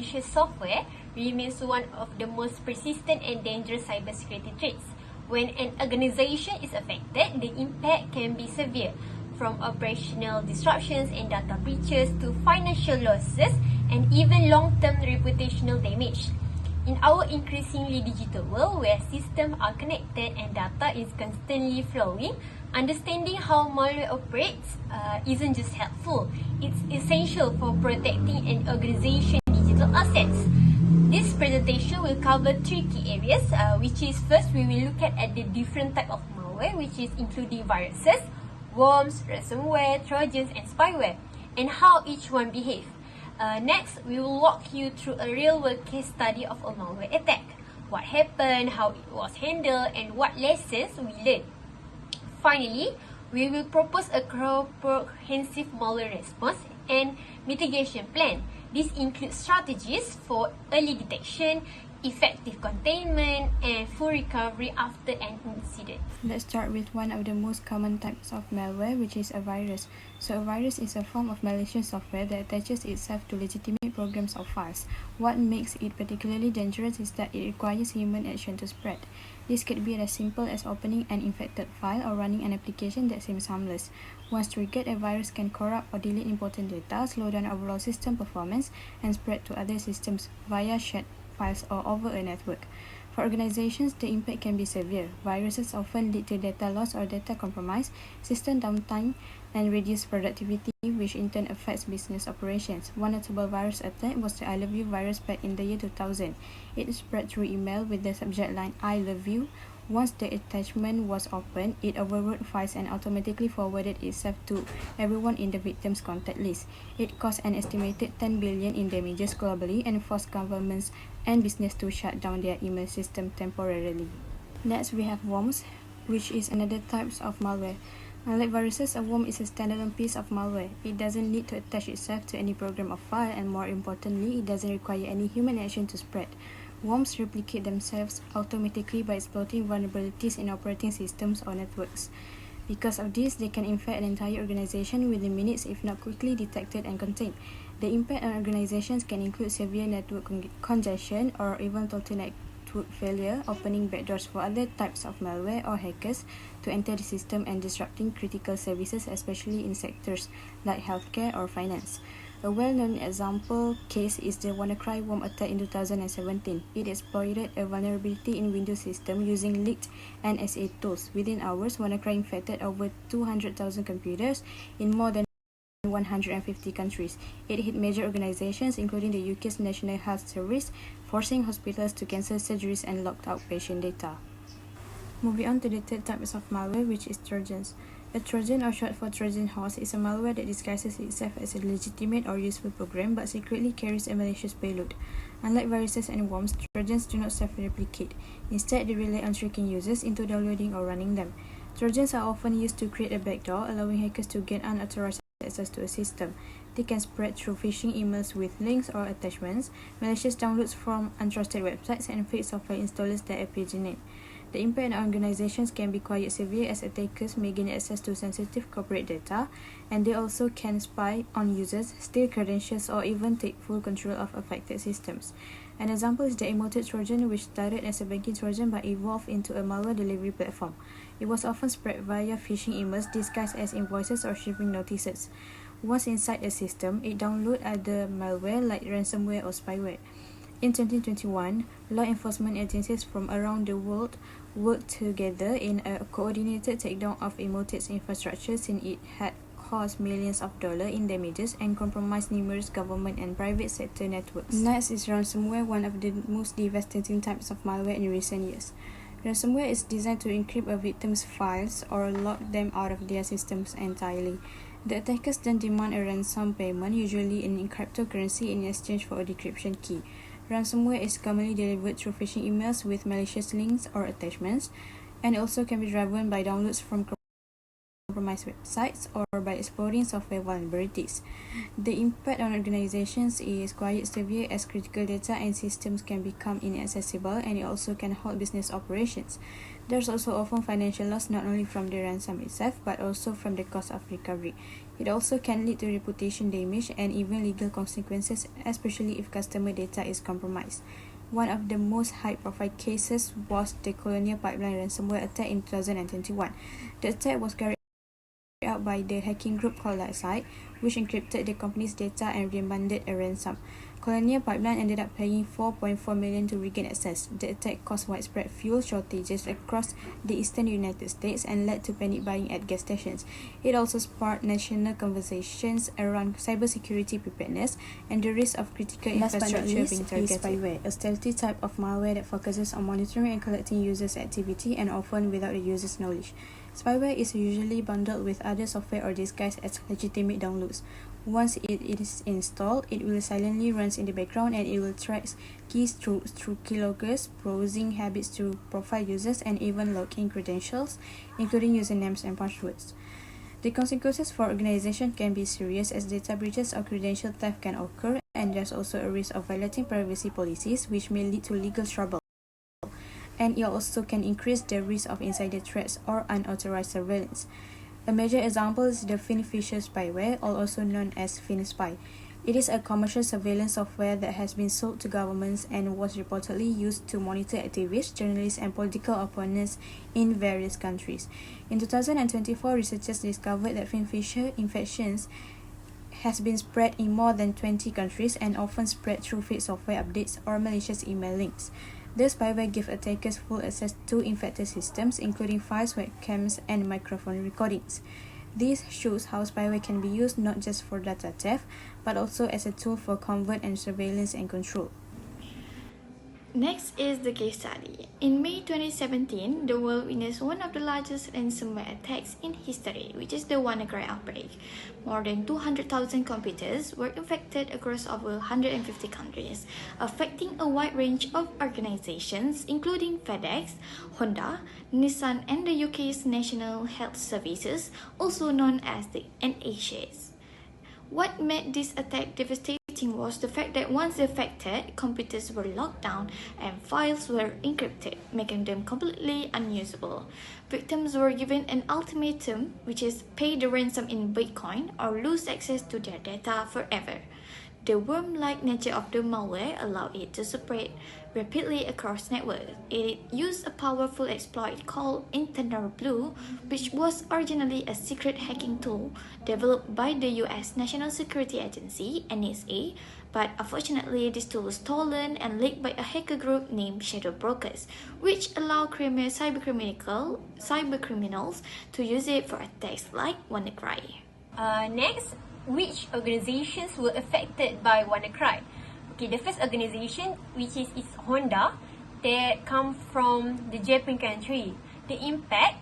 malicious software remains one of the most persistent and dangerous cybersecurity threats. When an organization is affected, the impact can be severe, from operational disruptions and data breaches to financial losses and even long-term reputational damage. In our increasingly digital world where systems are connected and data is constantly flowing, understanding how malware operates isn't just helpful, it's essential for protecting an organization's digital assets. This presentation will cover three key areas, which is first we will look at the different type of malware, which is including viruses, worms, ransomware, trojans and spyware, and how each one behave. Next, we will walk you through a real-world case study of a malware attack. What happened, how it was handled, and what lessons we learned. Finally, we will propose a comprehensive malware response and mitigation plan. This includes strategies for early detection, effective containment, and full recovery after an incident. Let's start with one of the most common types of malware, which is a virus. So a virus is a form of malicious software that attaches itself to legitimate programs or files. What makes it particularly dangerous is that it requires human action to spread. This could be as simple as opening an infected file or running an application that seems harmless. Once triggered, a virus can corrupt or delete important data, slow down overall system performance, and spread to other systems via shared files or over a network. For organizations, the impact can be severe. Viruses often lead to data loss or data compromise, system downtime, and reduced productivity, which in turn affects business operations. One notable virus attack was the I Love You virus back in the year 2000. It spread through email with the subject line "I love you." Once the attachment was opened, it overwrote files and automatically forwarded itself to everyone in the victim's contact list. It caused an estimated 10 billion in damages globally and forced governments and business to shut down their email system temporarily. Next, we have worms, which is another type of malware. Unlike viruses, a worm is a standalone piece of malware. It doesn't need to attach itself to any program or file, and more importantly, it doesn't require any human action to spread. Worms replicate themselves automatically by exploiting vulnerabilities in operating systems or networks. Because of this, they can infect an entire organization within minutes if not quickly detected and contained. The impact on organizations can include severe network congestion or even total network failure, opening backdoors for other types of malware or hackers to enter the system and disrupting critical services, especially in sectors like healthcare or finance. A well-known example case is the WannaCry worm attack in 2017. It exploited a vulnerability in Windows system using leaked NSA tools. Within hours, WannaCry infected over 200,000 computers in more than 150 countries. It hit major organizations, including the UK's National Health Service, forcing hospitals to cancel surgeries and locked out patient data. Moving on to the third type of malware, which is Trojans. A Trojan, or short for Trojan horse, is a malware that disguises itself as a legitimate or useful program but secretly carries a malicious payload. Unlike viruses and worms, Trojans do not self-replicate. Instead, they rely on tricking users into downloading or running them. Trojans are often used to create a backdoor, allowing hackers to gain unauthorized access to a system. They can spread through phishing emails with links or attachments, malicious downloads from untrusted websites, and fake software installers that appear genuine. The impact on organizations can be quite severe, as attackers may gain access to sensitive corporate data, and they also can spy on users, steal credentials, or even take full control of affected systems. An example is the Emoted Trojan, which started as a banking Trojan but evolved into a malware delivery platform. It was often spread via phishing emails disguised as invoices or shipping notices. Once inside a system, it downloads other malware like ransomware or spyware. In 2021, law enforcement agencies from around the world worked together in a coordinated takedown of Emoted's infrastructure, since it had caused millions of dollars in damages and compromised numerous government and private sector networks. Next is ransomware, one of the most devastating types of malware in recent years. Ransomware is designed to encrypt a victim's files or lock them out of their systems entirely. The attackers then demand a ransom payment, usually in cryptocurrency, in exchange for a decryption key. Ransomware is commonly delivered through phishing emails with malicious links or attachments, and also can be driven by downloads from compromised websites or by exploiting software vulnerabilities. The impact on organizations is quite severe, as critical data and systems can become inaccessible, and it also can halt business operations. There's also often financial loss not only from the ransom itself but also from the cost of recovery. It also can lead to reputation damage and even legal consequences, especially if customer data is compromised. One of the most high-profile cases was the Colonial Pipeline ransomware attack in 2021. The attack was carried out by the hacking group called Lightside, which encrypted the company's data and demanded a ransom. Colonial Pipeline ended up paying $4.4 million to regain access. The attack caused widespread fuel shortages across the eastern United States and led to panic buying at gas stations. It also sparked national conversations around cybersecurity preparedness and the risk of critical infrastructure being targeted. Spyware, a stealthy type of malware that focuses on monitoring and collecting users' activity and often without the user's knowledge. Spyware is usually bundled with other software or disguised as legitimate downloads. Once it is installed, it will silently run in the background and it will track keys through keyloggers, browsing habits to profile users, and even log in credentials, including usernames and passwords. The consequences for organizations can be serious as data breaches or credential theft can occur, and there's also a risk of violating privacy policies, which may lead to legal trouble. And it also can increase the risk of insider threats or unauthorized surveillance. A major example is the FinFisher spyware, also known as FinSpy. It is a commercial surveillance software that has been sold to governments and was reportedly used to monitor activists, journalists, and political opponents in various countries. In 2024, researchers discovered that FinFisher infections has been spread in more than 20 countries and often spread through fake software updates or malicious email links. This spyware gives attackers full access to infected systems, including files, webcams, and microphone recordings. This shows how spyware can be used not just for data theft, but also as a tool for covert and surveillance and control. Next is the case study. In May 2017, the world witnessed one of the largest ransomware attacks in history, which is the WannaCry outbreak. More than 200,000 computers were infected across over 150 countries, affecting a wide range of organizations, including FedEx, Honda, Nissan, and the UK's National Health Services, also known as the NHS. What made this attack devastating was the fact that once affected, computers were locked down and files were encrypted, making them completely unusable. Victims were given an ultimatum, which is pay the ransom in Bitcoin or lose access to their data forever. The worm-like nature of the malware allowed it to spread rapidly across networks. It used a powerful exploit called Internal Blue, which was originally a secret hacking tool developed by the US National Security Agency, NSA, but unfortunately this tool was stolen and leaked by a hacker group named Shadow Brokers, which allowed cybercriminals to use it for attacks like WannaCry. Next, which organizations were affected by WannaCry? Okay, the first organization, which is Honda, that come from the Japan country. The impact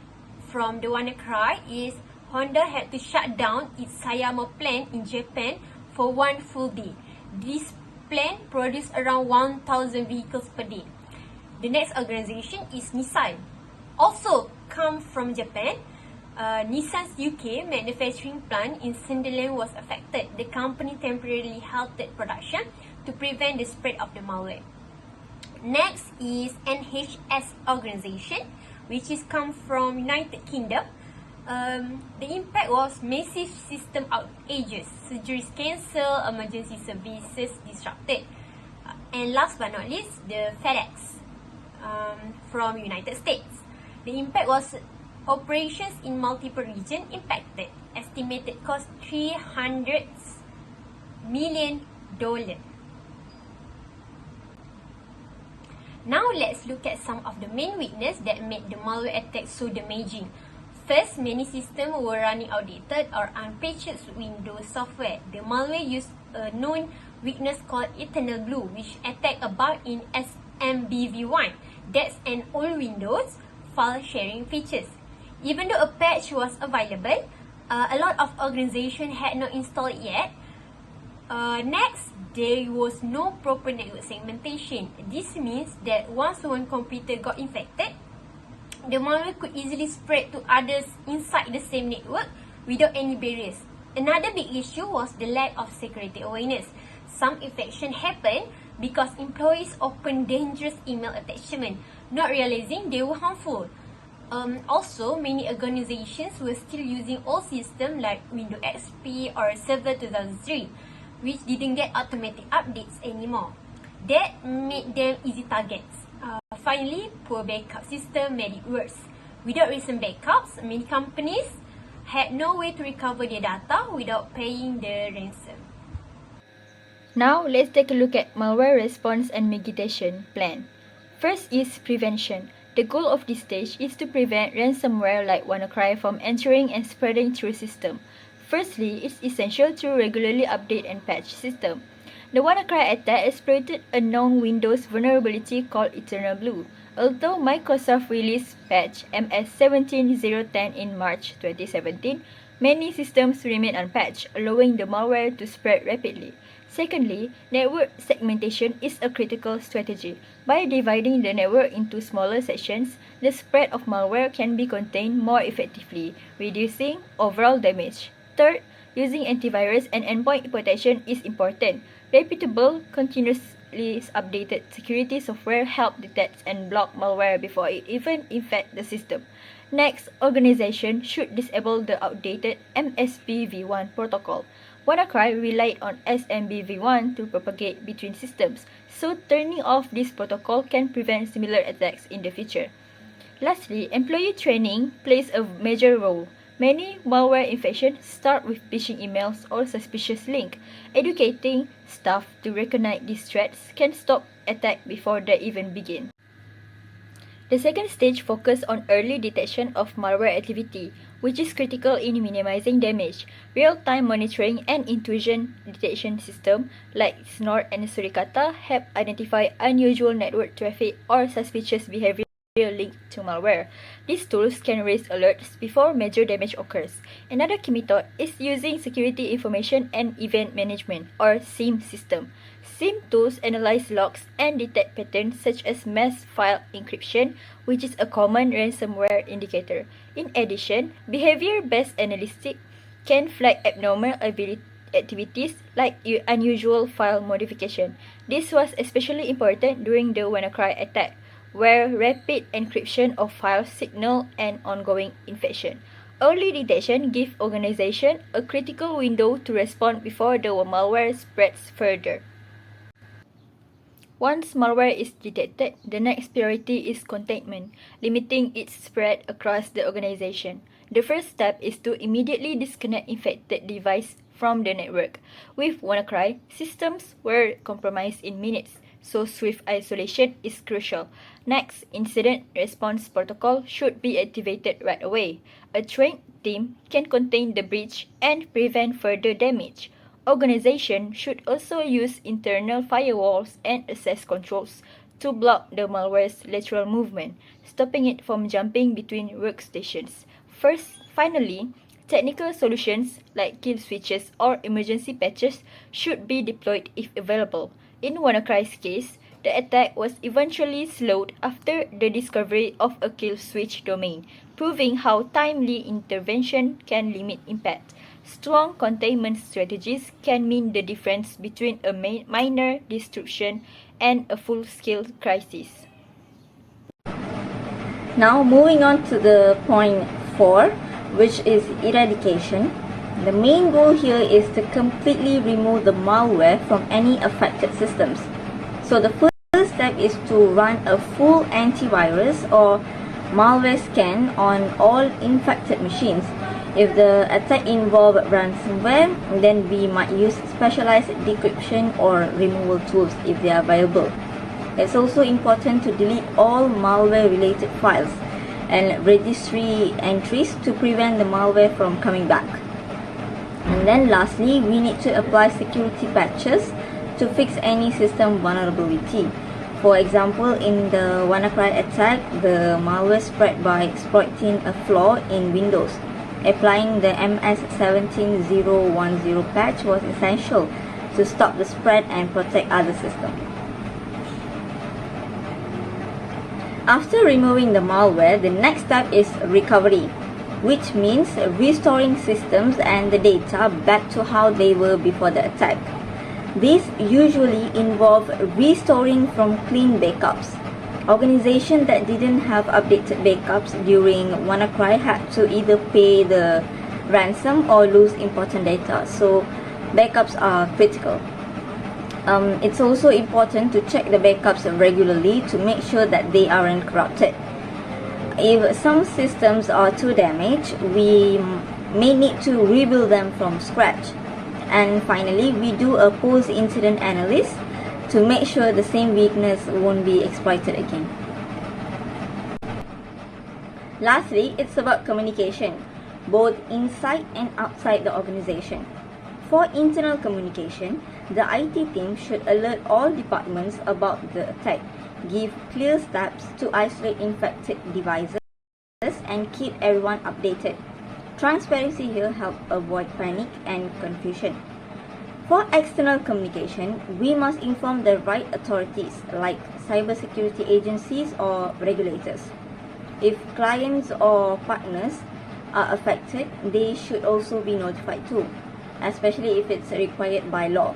from the WannaCry is Honda had to shut down its Sayama plant in Japan for one full day. This plant produced around 1,000 vehicles per day. The next organization is Nissan, also come from Japan. Nissan's UK manufacturing plant in Sunderland was affected. The company temporarily halted production to prevent the spread of the malware. Next is NHS organization, which is come from United Kingdom. The impact was massive system outages, surgeries cancelled, emergency services disrupted. And last but not least, the FedEx from United States. The impact was operations in multiple regions impacted. Estimated cost $300 million. Now let's look at some of the main weaknesses that made the malware attack so damaging. First, many systems were running outdated or unpatched Windows software. The malware used a known weakness called Internal Blue, which attacked a bug in SMBV1. That's an old Windows file sharing features. Even though a patch was available, a lot of organizations had not installed it yet. Next, there was no proper network segmentation. This means that once one computer got infected, the malware could easily spread to others inside the same network without any barriers. Another big issue was the lack of security awareness. Some infection happened because employees opened dangerous email attachments, not realizing they were harmful. Also, many organizations were still using old systems like Windows XP or Server 2003, which didn't get automatic updates anymore. That made them easy targets. Finally, poor backup system made it worse. Without recent backups, many companies had no way to recover their data without paying the ransom. Now, let's take a look at malware response and mitigation plan. First is prevention. The goal of this stage is to prevent ransomware like WannaCry from entering and spreading through system. Firstly, it's essential to regularly update and patch system. The WannaCry attack exploited a known Windows vulnerability called Eternal Blue. Although Microsoft released patch MS17010 in March 2017, many systems remain unpatched, allowing the malware to spread rapidly. Secondly, network segmentation is a critical strategy. By dividing the network into smaller sections, the spread of malware can be contained more effectively, reducing overall damage. Third, using antivirus and endpoint protection is important. Reputable, continuously updated security software help detect and block malware before it even infects the system. Next, organizations should disable the outdated MSPv1 protocol. WannaCry relied on SMBv1 to propagate between systems, so turning off this protocol can prevent similar attacks in the future. Lastly, employee training plays a major role. Many malware infections start with phishing emails or suspicious links. Educating staff to recognize these threats can stop attacks before they even begin. The second stage focuses on early detection of malware activity, which is critical in minimizing damage. Real-time monitoring and intrusion detection systems like Snort and Suricata help identify unusual network traffic or suspicious behavior linked to malware. These tools can raise alerts before major damage occurs. Another key method is using security information and event management or SIEM system. SIEM tools analyze logs and detect patterns such as mass file encryption, which is a common ransomware indicator. In addition, behavior-based analytics can flag abnormal activities like unusual file modification. This was especially important during the WannaCry attack, where rapid encryption of files signal an ongoing infection. Early detection gives organizations a critical window to respond before the malware spreads further. Once malware is detected, the next priority is containment, limiting its spread across the organization. The first step is to immediately disconnect infected devices from the network. With WannaCry, systems were compromised in minutes, so swift isolation is crucial. Next, incident response protocol should be activated right away. A trained team can contain the breach and prevent further damage. Organizations should also use internal firewalls and access controls to block the malware's lateral movement, stopping it from jumping between workstations. Finally, technical solutions like kill switches or emergency patches should be deployed if available. In WannaCry's case, the attack was eventually slowed after the discovery of a kill switch domain, proving how timely intervention can limit impact. Strong containment strategies can mean the difference between a minor disruption and a full-scale crisis. Now moving on to the point 4, which is eradication. The main goal here is to completely remove the malware from any affected systems. So the first step is to run a full antivirus or malware scan on all infected machines. If the attack involves ransomware, then we might use specialized decryption or removal tools if they are available. It's also important to delete all malware-related files and registry entries to prevent the malware from coming back. And then lastly, we need to apply security patches to fix any system vulnerability. For example, in the WannaCry attack, the malware spread by exploiting a flaw in Windows. Applying the MS17010 patch was essential to stop the spread and protect other systems. After removing the malware, the next step is recovery, which means restoring systems and the data back to how they were before the attack. This usually involves restoring from clean backups. Organizations that didn't have updated backups during WannaCry had to either pay the ransom or lose important data, so backups are critical. It's also important to check the backups regularly to make sure that they aren't corrupted. If some systems are too damaged, we may need to rebuild them from scratch. And finally, we do a post-incident analysis to make sure the same weakness won't be exploited again. Lastly, it's about communication, both inside and outside the organization. For internal communication, the IT team should alert all departments about the attack, give clear steps to isolate infected devices, and keep everyone updated. Transparency here helps avoid panic and confusion. For external communication, we must inform the right authorities like cybersecurity agencies or regulators. If clients or partners are affected, they should also be notified too, especially if it's required by law.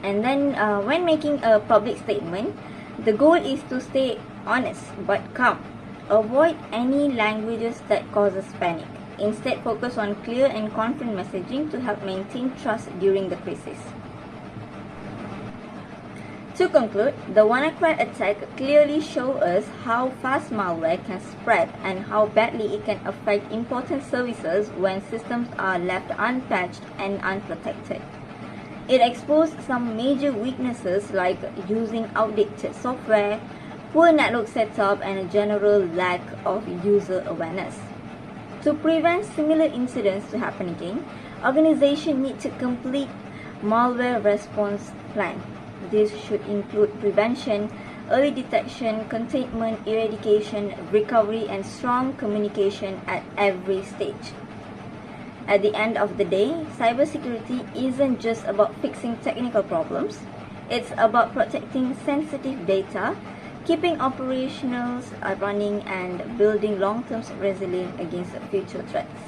And then when making a public statement, the goal is to stay honest but calm. Avoid any languages that causes panic. Instead, focus on clear and confident messaging to help maintain trust during the crisis. To conclude, the WannaCry attack clearly shows us how fast malware can spread and how badly it can affect important services when systems are left unpatched and unprotected. It exposed some major weaknesses like using outdated software, poor network setup, and a general lack of user awareness. To prevent similar incidents to happen again, organizations need to complete malware response plan. This should include prevention, early detection, containment, eradication, recovery, and strong communication at every stage. At the end of the day, cybersecurity isn't just about fixing technical problems. It's about protecting sensitive data, keeping operationals running, and building long-term resilience against future threats.